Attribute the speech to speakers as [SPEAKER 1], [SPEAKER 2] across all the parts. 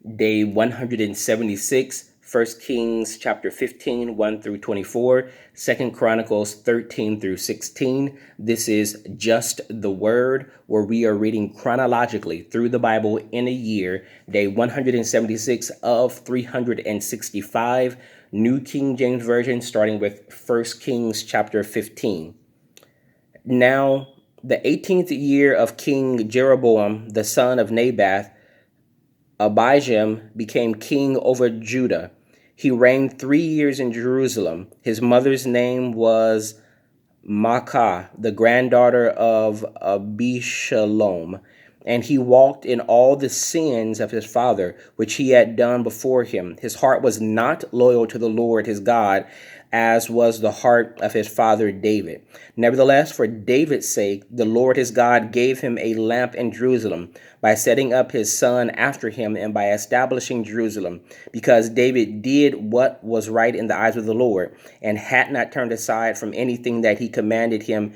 [SPEAKER 1] Day 176, 1 Kings chapter 15, 1 through 24, 2 Chronicles 13 through 16. This is Just the Word, where we are reading chronologically through the Bible in a year, day 176 of 365, New King James Version, starting with 1 Kings chapter 15. Now, the 18th year of King Jeroboam, the son of Naboth, Abijam became king over Judah. He reigned 3 years in Jerusalem. His mother's name was Maacah, the granddaughter of Abishalom. And he walked in all the sins of his father, which he had done before him. His heart was not loyal to the Lord his God, as was the heart of his father David. Nevertheless, for David's sake, the Lord his God gave him a lamp in Jerusalem by setting up his son after him and by establishing Jerusalem, because David did what was right in the eyes of the Lord and had not turned aside from anything that he commanded him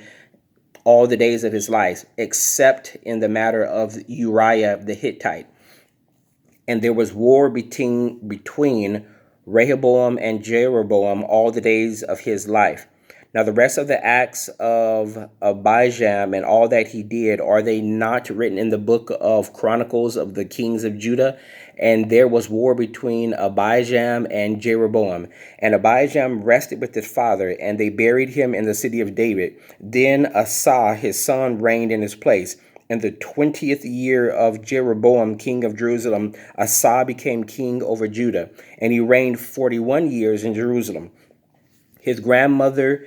[SPEAKER 1] all the days of his life, except in the matter of Uriah the Hittite. And there was war between Rehoboam and Jeroboam all the days of his life. Now the rest of the acts of Abijam and all that he did, are they not written in the book of Chronicles of the kings of Judah? And there was war between Abijam and Jeroboam. And Abijam rested with his father, and they buried him in the city of David. Then Asa, his son, reigned in his place. In the 20th year of Jeroboam, king of Jerusalem, Asa became king over Judah, and he reigned 41 years in Jerusalem. His grandmother's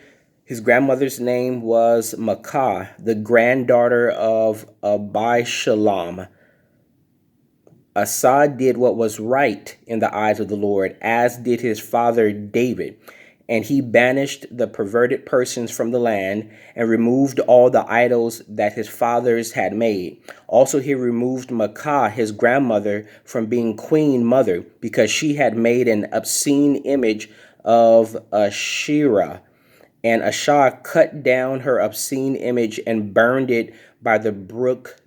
[SPEAKER 1] name was Maacah, the granddaughter of Abishalom. Asa did what was right in the eyes of the Lord, as did his father David. And he banished the perverted persons from the land and removed all the idols that his fathers had made. Also, he removed Maacah, his grandmother, from being queen mother, because she had made an obscene image of Asherah. And Asa cut down her obscene image and burned it by the brook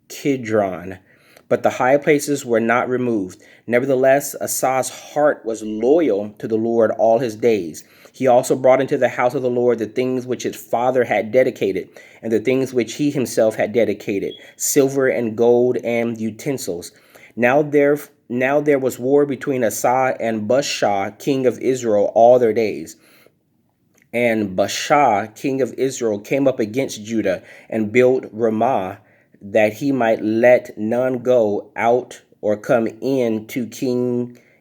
[SPEAKER 1] Kidron. But the high places were not removed. Nevertheless, Asa's heart was loyal to the Lord all his days. He also brought into the house of the Lord the things which his father had dedicated, and the things which he himself had dedicated, silver and gold and utensils. Now there was war between Asa and Baasha, king of Israel, all their days. And Baasha, king of Israel, came up against Judah and built Ramah, that he might let none go out or come in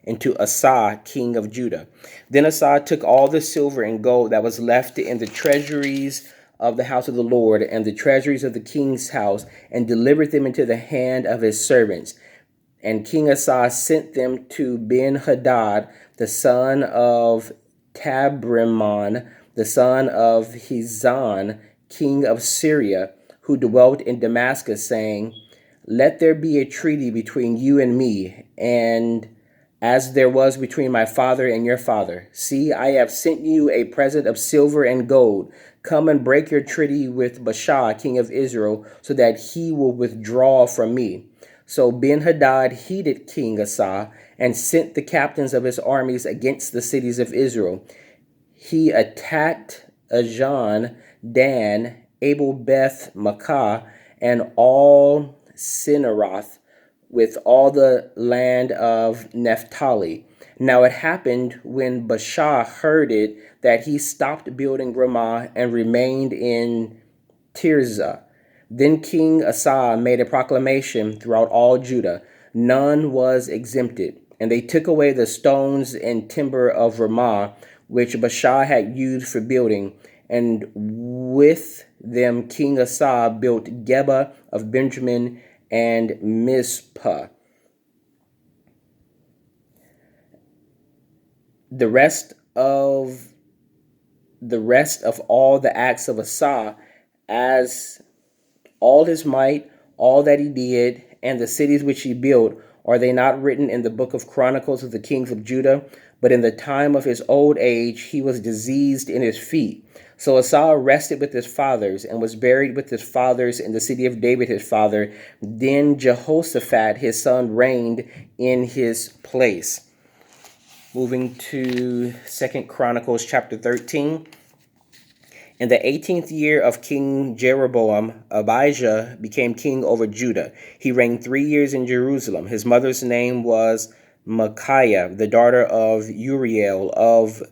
[SPEAKER 1] into Asa, king of Judah. Then Asa took all the silver and gold that was left in the treasuries of the house of the Lord and the treasuries of the king's house, and delivered them into the hand of his servants. And King Asa sent them to Ben-Hadad, the son of Tabrimon, the son of Hezon, king of Syria, who dwelt in Damascus, saying, "Let there be a treaty between you and me, and as there was between my father and your father. See, I have sent you a present of silver and gold. Come and break your treaty with Baasha, king of Israel, so that he will withdraw from me." So Ben-Hadad heeded King Asa and sent the captains of his armies against the cities of Israel. He attacked Ajan, Dan, Abel Beth Maacah, and all Cinneroth, with all the land of Naphtali. Now it happened when Baasha heard it, that he stopped building Ramah and remained in Tirzah. Then King Asa made a proclamation throughout all Judah. None was exempted. And they took away the stones and timber of Ramah, which Baasha had used for building, and with them King Asa built Geba of Benjamin and Mizpah. The rest of all the acts of Asa, as all his might, all that he did, and the cities which he built, are they not written in the book of Chronicles of the kings of Judah? But in the time of his old age he was diseased in his feet. So Asa rested with his fathers and was buried with his fathers in the city of David his father. Then Jehoshaphat his son reigned in his place. Moving to 2 Chronicles chapter 13. In the 18th year of King Jeroboam, Abijah became king over Judah. He reigned 3 years in Jerusalem. His mother's name was Micaiah, the daughter of Uriel of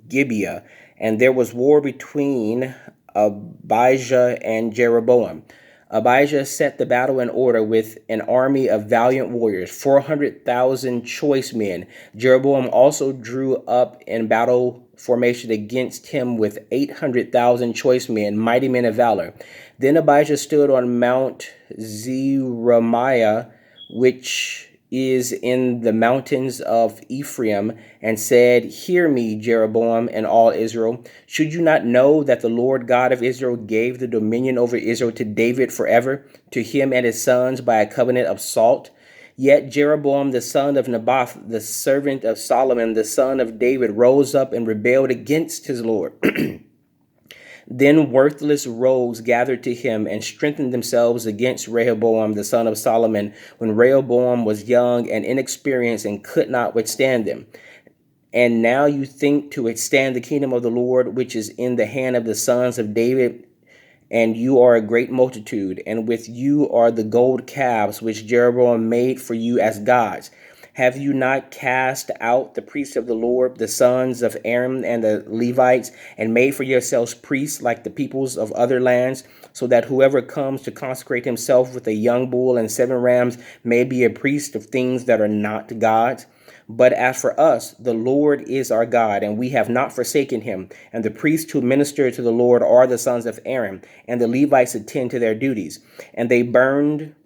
[SPEAKER 1] Gibeah, and there was war between Abijah and Jeroboam. Abijah set the battle in order with an army of valiant warriors, 400,000 choice men. Jeroboam also drew up in battle formation against him with 800,000 choice men, mighty men of valor. Then Abijah stood on Mount Zeremiah, which is in the mountains of Ephraim, and said, Hear me, Jeroboam and all Israel. Should you not know that the Lord God of Israel gave the dominion over Israel to David forever, to him and his sons by a covenant of salt? Yet Jeroboam the son of Nebat, the servant of Solomon, the son of David, rose up and rebelled against his Lord. Then worthless rogues gathered to him and strengthened themselves against Rehoboam the son of Solomon, when Rehoboam was young and inexperienced and could not withstand them. And now you think to withstand the kingdom of the Lord, which is in the hand of the sons of David, and you are a great multitude, and with you are the gold calves which Jeroboam made for you as gods. Have you not cast out the priests of the Lord, the sons of Aaron and the Levites, and made for yourselves priests like the peoples of other lands, so that whoever comes to consecrate himself with a young bull and 7 rams may be a priest of things that are not gods? But as for us, the Lord is our God, and we have not forsaken him. And the priests who minister to the Lord are the sons of Aaron, and the Levites attend to their duties. And they burned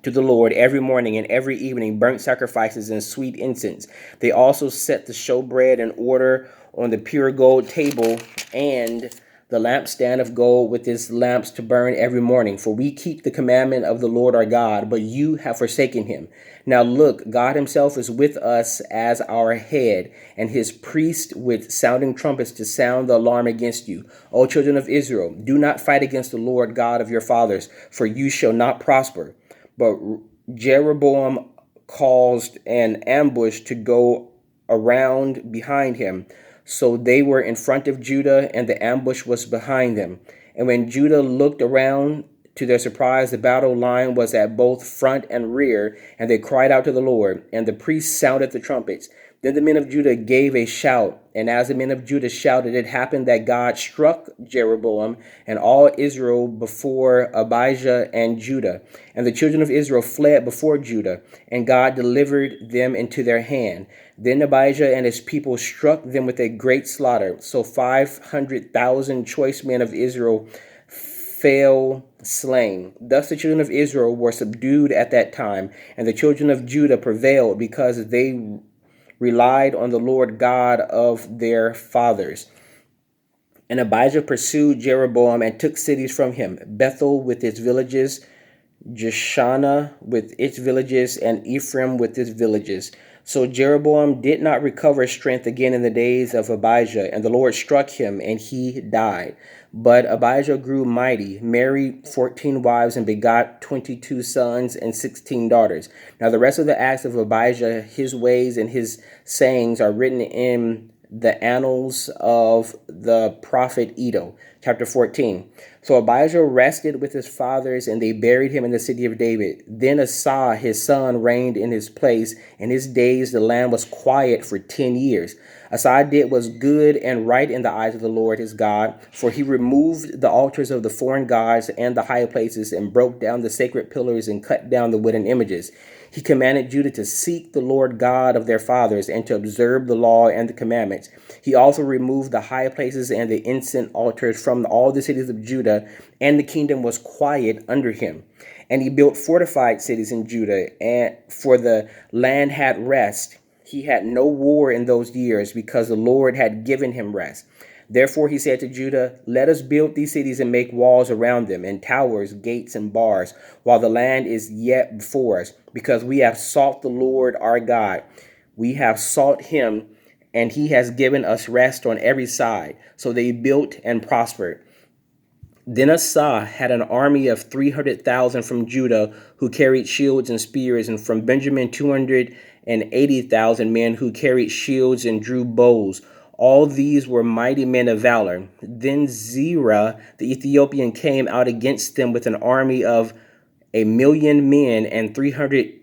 [SPEAKER 1] to the Lord every morning and every evening burnt sacrifices and sweet incense. They also set the showbread in order on the pure gold table and the lampstand of gold with its lamps to burn every morning. For we keep the commandment of the Lord our God, but you have forsaken him. Now look, God himself is with us as our head, and his priests with sounding trumpets to sound the alarm against you. O children of Israel, do not fight against the Lord God of your fathers, for you shall not prosper. But Jeroboam caused an ambush to go around behind him. So they were in front of Judah, and the ambush was behind them. And when Judah looked around, to their surprise, the battle line was at both front and rear, and they cried out to the Lord, and the priests sounded the trumpets. Then the men of Judah gave a shout, and as the men of Judah shouted, it happened that God struck Jeroboam and all Israel before Abijah and Judah. And the children of Israel fled before Judah, and God delivered them into their hand. Then Abijah and his people struck them with a great slaughter. So 500,000 choice men of Israel fell slain. Thus the children of Israel were subdued at that time, and the children of Judah prevailed because they relied on the Lord God of their fathers. And Abijah pursued Jeroboam and took cities from him, Bethel with its villages, Jeshanah with its villages, and Ephraim with its villages. So Jeroboam did not recover strength again in the days of Abijah, and the Lord struck him, and he died. But Abijah grew mighty, married 14 wives, and begot 22 sons and 16 daughters. Now the rest of the acts of Abijah, his ways and his sayings, are written in the annals of the prophet Iddo. Chapter 14. So Abijah rested with his fathers, and they buried him in the city of David. Then Asa, his son, reigned in his place. In his days the land was quiet for 10 years. Asa did was good and right in the eyes of the Lord his God, for he removed the altars of the foreign gods and the high places, and broke down the sacred pillars, and cut down the wooden images. He commanded Judah to seek the Lord God of their fathers, and to observe the law and the commandments. He also removed the high places and the incense altars from all the cities of Judah, and the kingdom was quiet under him. And he built fortified cities in Judah, and for the land had rest. He had no war in those years, because the Lord had given him rest. Therefore he said to Judah, Let us build these cities and make walls around them, and towers, gates, and bars, while the land is yet before us, because we have sought the Lord our God. We have sought him and he has given us rest on every side. So they built and prospered. Then Asa had an army of 300,000 from Judah who carried shields and spears, and from Benjamin 280,000 men who carried shields and drew bows. All these were mighty men of valor. Then Zerah the Ethiopian came out against them with an army of 1,000,000 men and 300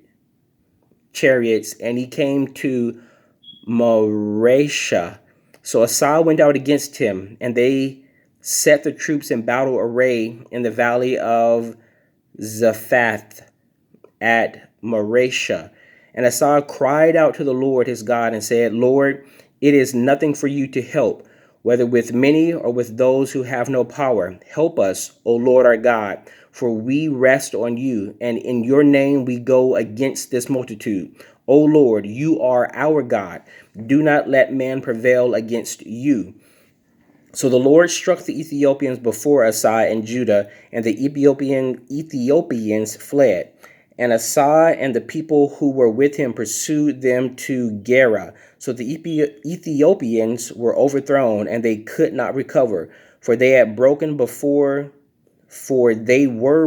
[SPEAKER 1] chariots, and he came to Mareshah. So Asa went out against him, and they set the troops in battle array in the valley of Zaphath at Mareshah. And Asa cried out to the Lord his God and said, Lord, it is nothing for you to help, whether with many or with those who have no power. Help us, O Lord our God, for we rest on you, and in your name we go against this multitude. O Lord, you are our God. Do not let man prevail against you. So the Lord struck the Ethiopians before Asa and Judah, and the Ethiopians fled. And Asa and the people who were with him pursued them to Gera. So the Ethiopians were overthrown, and they could not recover, for they were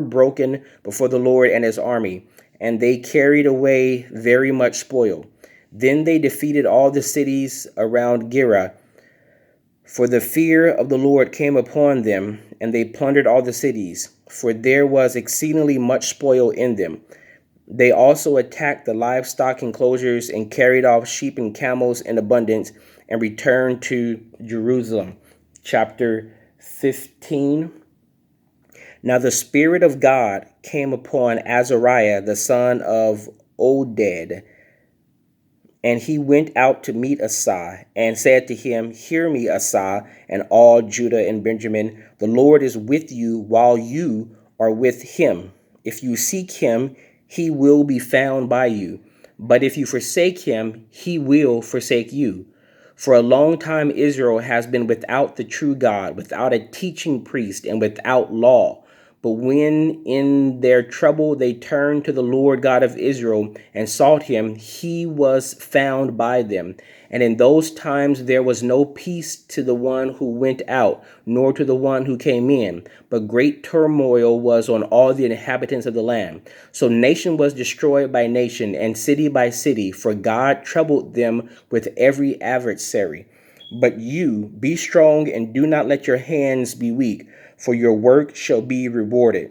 [SPEAKER 1] broken before the Lord and his army, and they carried away very much spoil. Then they defeated all the cities around Gera, for the fear of the Lord came upon them, and they plundered all the cities, for there was exceedingly much spoil in them. They also attacked the livestock enclosures and carried off sheep and camels in abundance and returned to Jerusalem. Chapter 15. Now the Spirit of God came upon Azariah, the son of Oded, and he went out to meet Asa and said to him, Hear me, Asa, and all Judah and Benjamin. The Lord is with you while you are with him. If you seek him, he will be found by you. But if you forsake him, he will forsake you. For a long time Israel has been without the true God, without a teaching priest, and without law. But when in their trouble they turned to the Lord God of Israel and sought him, he was found by them. And in those times there was no peace to the one who went out, nor to the one who came in, but great turmoil was on all the inhabitants of the land. So nation was destroyed by nation, and city by city, for God troubled them with every adversary. But you, be strong, and do not let your hands be weak, for your work shall be rewarded.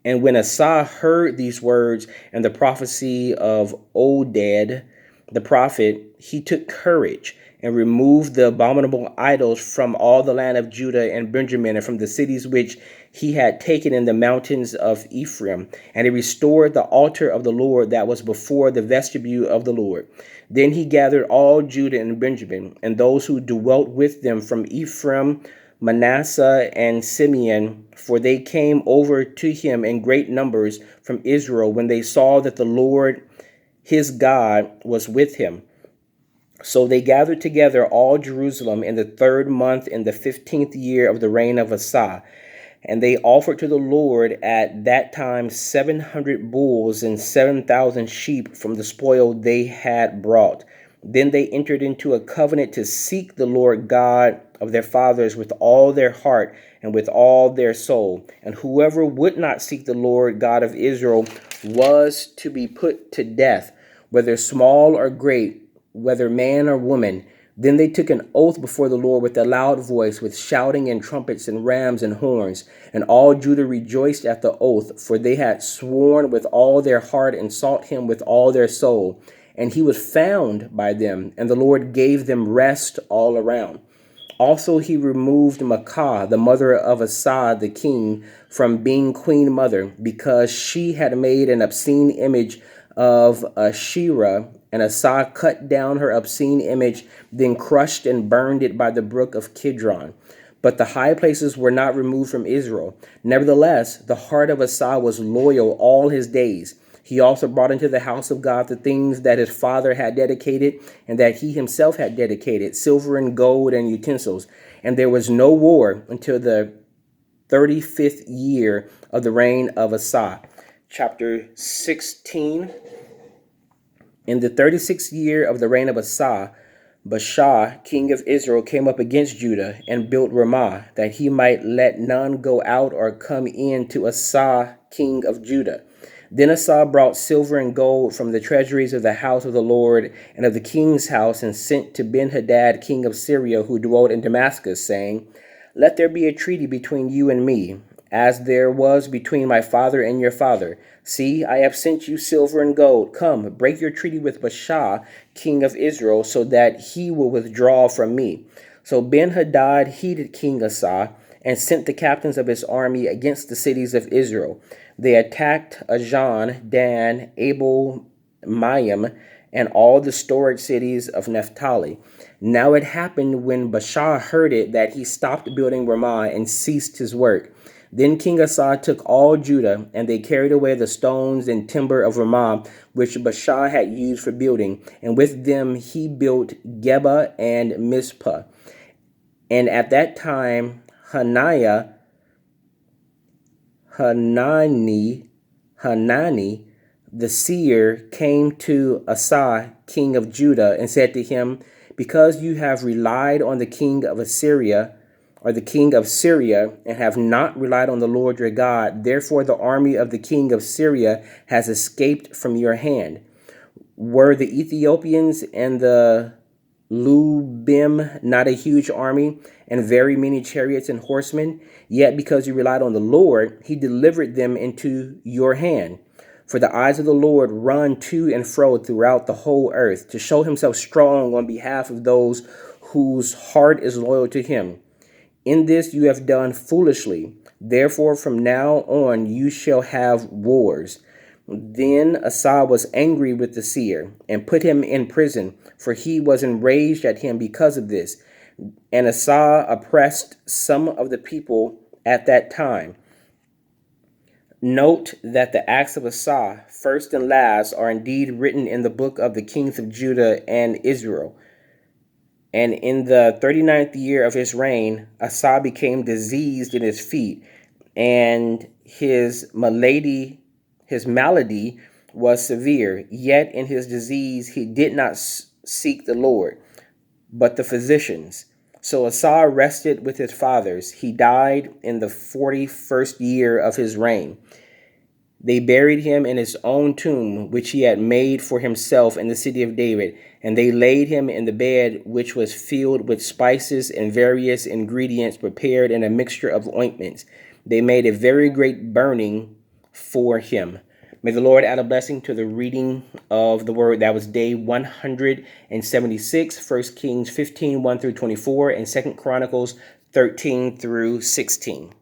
[SPEAKER 1] And when Asa heard these words and the prophecy of Oded the prophet, he took courage and removed the abominable idols from all the land of Judah and Benjamin and from the cities which he had taken in the mountains of Ephraim. And he restored the altar of the Lord that was before the vestibule of the Lord. Then he gathered all Judah and Benjamin and those who dwelt with them from Ephraim, Manasseh, and Simeon, for they came over to him in great numbers from Israel when they saw that the Lord his God was with him. So they gathered together all Jerusalem in the 3rd month in the 15th year of the reign of Asa. And they offered to the Lord at that time 700 bulls and 7,000 sheep from the spoil they had brought. Then they entered into a covenant to seek the Lord God of their fathers with all their heart and with all their soul. And whoever would not seek the Lord God of Israel was to be put to death, whether small or great, whether man or woman. Then they took an oath before the Lord with a loud voice, with shouting and trumpets and rams and horns. And all Judah rejoiced at the oath, for they had sworn with all their heart and sought him with all their soul. And he was found by them, and the Lord gave them rest all around. Also he removed Maacah, the mother of Asa the king, from being queen mother, because she had made an obscene image of Asherah, and Asa cut down her obscene image, then crushed and burned it by the brook of Kidron. But the high places were not removed from Israel. Nevertheless, the heart of Asa was loyal all his days. He also brought into the house of God the things that his father had dedicated and that he himself had dedicated, silver and gold and utensils. And there was no war until the 35th year of the reign of Asa. Chapter 16. In the 36th year of the reign of Asa, Baasha, king of Israel, came up against Judah and built Ramah, that he might let none go out or come in to Asa, king of Judah. Then Asa brought silver and gold from the treasuries of the house of the Lord and of the king's house, and sent to Benhadad, king of Syria, who dwelt in Damascus, saying, Let there be a treaty between you and me, as there was between my father and your father. See, I have sent you silver and gold. Come, break your treaty with Baasha, king of Israel, so that he will withdraw from me. So Benhadad heeded King Asa, and sent the captains of his army against the cities of Israel. They attacked Ajan, Dan, Abel, Mayim, and all the storage cities of Naphtali. Now it happened when Baasha heard it that he stopped building Ramah and ceased his work. Then King Asa took all Judah, and they carried away the stones and timber of Ramah, which Baasha had used for building, and with them he built Geba and Mizpah. And at that time Hanani, the seer, came to Asa, king of Judah, and said to him, Because you have relied on the king of Assyria, or the king of Syria, and have not relied on the Lord your God, therefore the army of the king of Syria has escaped from your hand. Were the Ethiopians and the Lubim not a huge army, and very many chariots and horsemen? Yet because you relied on the Lord, he delivered them into your hand. For the eyes of the Lord run to and fro throughout the whole earth, to show himself strong on behalf of those whose heart is loyal to him. In this you have done foolishly. Therefore from now on you shall have wars. Then Asa was angry with the seer, and put him in prison, for he was enraged at him because of this. And Asa oppressed some of the people at that time. Note that the acts of Asa, first and last, are indeed written in the book of the kings of Judah and Israel. And in the 39th year of his reign, Asa became diseased in his feet, and his malady was severe. Yet in his disease he did not seek the Lord, but the physicians. So Asa rested with his fathers. He died in the 41st year of his reign. They buried him in his own tomb, which he had made for himself in the city of David, and they laid him in the bed which was filled with spices and various ingredients prepared in a mixture of ointments. They made a very great burning for him. May the Lord add a blessing to the reading of the word. That was day 176, 1 Kings 15, 1 through 24, and 2 Chronicles 13 through 16.